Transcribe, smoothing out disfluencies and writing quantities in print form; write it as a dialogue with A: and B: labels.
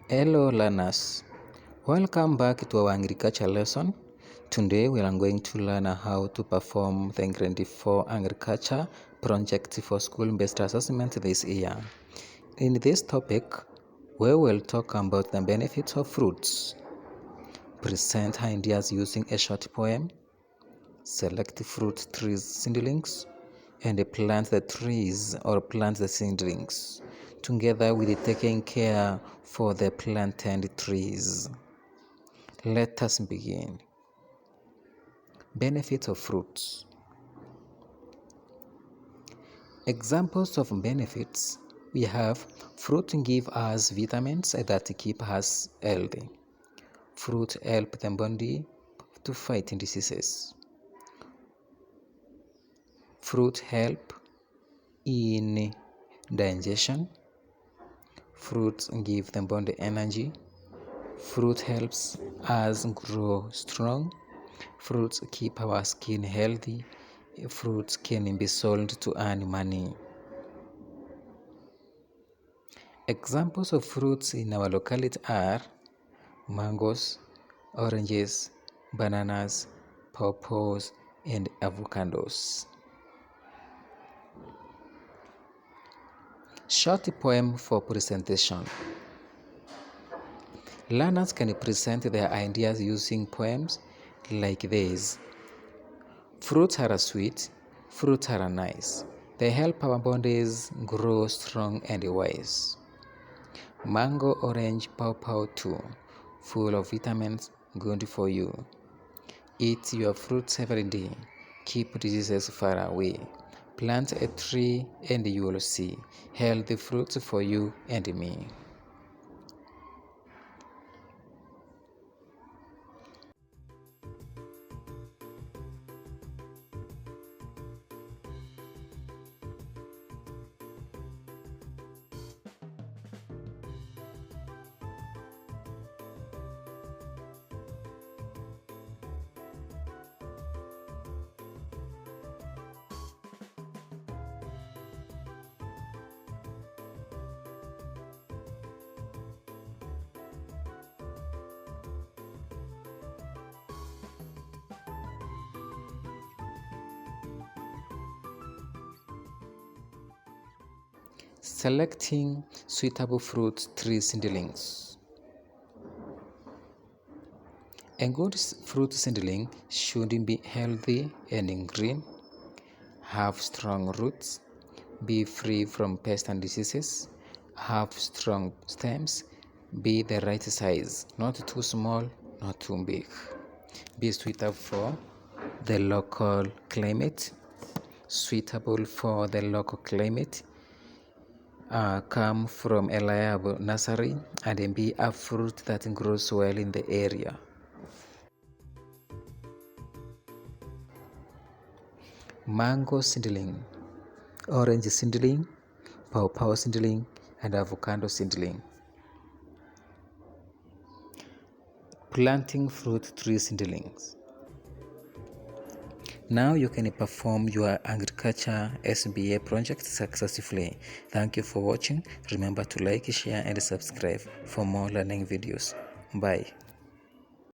A: Hello learners, welcome back to our agriculture lesson. Today we are going to learn how to perform the grade 4 agriculture project for school-based assessment this year. In this topic, we will talk about the benefits of fruits, present ideas using a short poem, select fruit trees seedlings, and plant the trees or plant the seedlings, together with taking care for the planted trees. Let us begin. Benefits of fruits. Examples of benefits: we have fruit give us vitamins that keep us healthy. Fruit help the body to fight diseases. Fruit help in digestion. Fruits give the body energy. Fruit helps us grow strong. Fruits keep our skin healthy. Fruits can be sold to earn money. Examples of fruits in our locality are mangoes, oranges, bananas, pawpaws, and avocados. Short poem for presentation. Learners can present their ideas using poems like these. Fruits are sweet, fruits are nice. They help our bodies grow strong and wise. Mango, orange, pawpaw too, full of vitamins, good for you. Eat your fruits every day. Keep diseases far away. Plant a tree and you will see healthy fruits for you and me. Selecting suitable fruit tree seedlings. A good fruit seedling should be healthy and green, have strong roots, be free from pests and diseases, have strong stems, be the right size, not too small, not too big. Be suitable for the local climate. Suitable for the local climate. Come from a reliable nursery and be a fruit that grows well in the area. Mango seedling, orange seedling, pawpaw seedling, and avocado seedling. Planting fruit tree seedlings. Now you can perform your agriculture SBA project successfully. Thank you for watching. Remember to like, share, and subscribe for more learning videos. Bye.